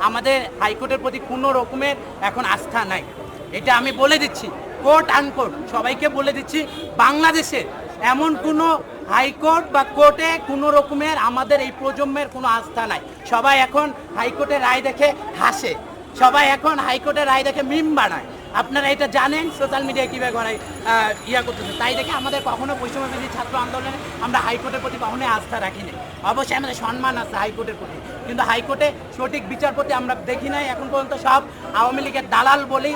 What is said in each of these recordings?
আমাদের হাইকোর্টের প্রতি কোনো রকমের এখন আস্থা নাই। এটা আমি বলে দিচ্ছি, কোর্ট আনকোর্ট সবাইকে বলে দিচ্ছি, বাংলাদেশে এমন কোনো হাইকোর্ট বা কোর্টে কোনো রকমের আমাদের এই প্রজন্মের কোনো আস্থা নাই। সবাই এখন হাইকোর্টের রায় দেখে হাসে, সবাই এখন হাইকোর্টের রায় দেখে মিম বানায়। আপনারা এটা জানেন সোশ্যাল মিডিয়ায় কীভাবে ঘরে করতেছে। তাই দেখে আমাদের কখনো বৈষম্যবিরোধী ছাত্র আন্দোলনে আমরা হাইকোর্টের প্রতি কখনোই আস্থা রাখিনি। অবশ্যই আমাদের সম্মান আছে হাইকোর্টের প্রতি, কিন্তু হাইকোর্টে সঠিক বিচারপতি আমরা দেখি নাই এখন পর্যন্ত। সব আওয়ামী লীগের দালাল বলি,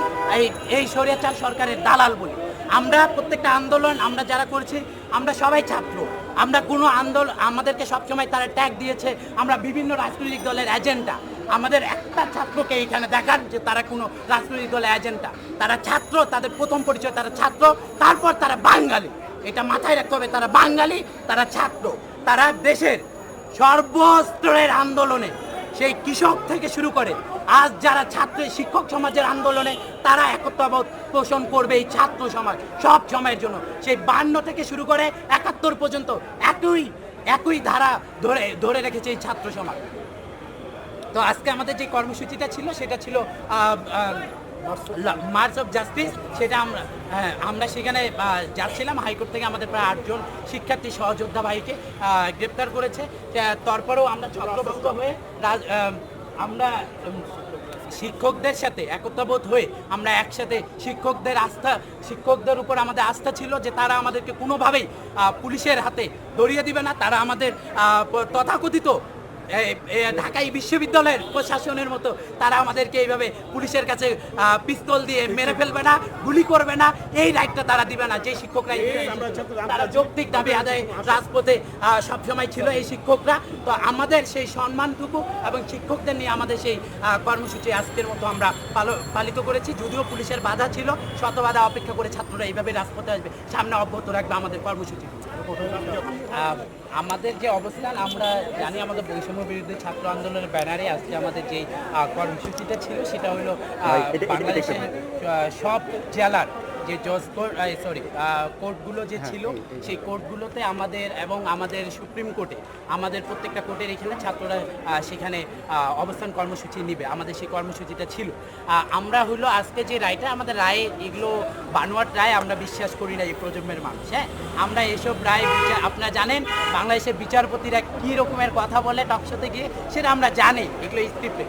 এই স্বৈরাচার সরকারের দালাল বলি। আমরা প্রত্যেকটা আন্দোলন আমরা যারা করছি আমরা সবাই ছাত্র। আমরা কোনো আন্দোলন আমাদেরকে সবসময় তারা ট্যাগ দিয়েছে আমরা বিভিন্ন রাজনৈতিক দলের এজেন্ডা। আমাদের একটা ছাত্রকে এইখানে দেখান যে তারা কোনো রাজনৈতিক দলের এজেন্ডা। তারা ছাত্র, তাদের প্রথম পরিচয় তারা ছাত্র, তারপর তারা বাঙালি। এটা মাথায় রাখতে হবে, তারা বাঙালি, তারা ছাত্র। তারা দেশের সর্বস্তরের আন্দোলনে, সেই কৃষক থেকে শুরু করে আজ যারা ছাত্র শিক্ষক সমাজের আন্দোলনে তারা একতাবোধ পোষণ করবে এই ছাত্র সমাজ সব সময়ের জন্য। সেই 52 থেকে শুরু করে 71 পর্যন্ত একই ধারা ধরে রেখেছে এই ছাত্র সমাজ। তো আজকে আমাদের যে কর্মসূচিটা ছিল সেটা ছিল মার্চ অফ জাস্টিস। সেটা আমরা সেখানে যাচ্ছিলাম। হাইকোর্ট থেকে আমাদের প্রায় 8 জন শিক্ষার্থী সহযোদ্ধা ভাইকে গ্রেপ্তার করেছে। তারপরেও আমরা ছত্রভঙ্গ হয়ে আমরা শিক্ষকদের সাথে একতাবোধ হয়ে আমরা একসাথে শিক্ষকদের উপর আমাদের আস্থা ছিল যে তারা আমাদেরকে কোনোভাবেই পুলিশের হাতে ধরিয়ে দিবে না। তারা আমাদের তথাকথিত ঢাকাই বিশ্ববিদ্যালয়ের প্রশাসনের মতো তারা আমাদেরকে এইভাবে পুলিশের কাছে পিস্তল দিয়ে মেরে ফেলবে না, গুলি করবে না, এই রাইটটা তারা দিবে না। যে শিক্ষকরা তারা যৌক্তিক দাবি আদায় রাজপথে সবসময় ছিল এই শিক্ষকরা। তো আমাদের সেই সম্মানটুকু এবং শিক্ষকদের নিয়ে আমাদের সেই কর্মসূচি আজকের মতো আমরা পালিত করেছি। যদিও পুলিশের বাধা ছিল, শত বাধা অপেক্ষা করে ছাত্ররা এইভাবে রাজপথে আসবে, সামনে অব্যাহত রাখবে আমাদের কর্মসূচি। আমাদের যে অবস্থান আমরা জানি, আমাদের বৈষম্য বিরুদ্ধে ছাত্র আন্দোলনের ব্যানারে আজকে আমাদের যে কর্মসূচিটা ছিল সেটা হলো বাংলাদেশের সব জেলার যে জজ কোর্টগুলো যে ছিল সেই কোর্টগুলোতে আমাদের এবং আমাদের সুপ্রিম কোর্টে আমাদের প্রত্যেকটা কোর্টের এখানে ছাত্ররা সেখানে অবস্থান কর্মসূচি নিবে। আমাদের সেই কর্মসূচিটা ছিল। আমরা হলো আজকে যে রায়টা, আমাদের রায়ে এগুলো বানোয়াট রায় আমরা বিশ্বাস করি না এই প্রজন্মের মানুষ। হ্যাঁ, আমরা এসব রায় আপনারা জানেন বাংলাদেশের বিচারপতিরা কী রকমের কথা বলে টকশোতে গিয়ে, সেটা আমরা জানি, এগুলো স্ক্রিপ্টে।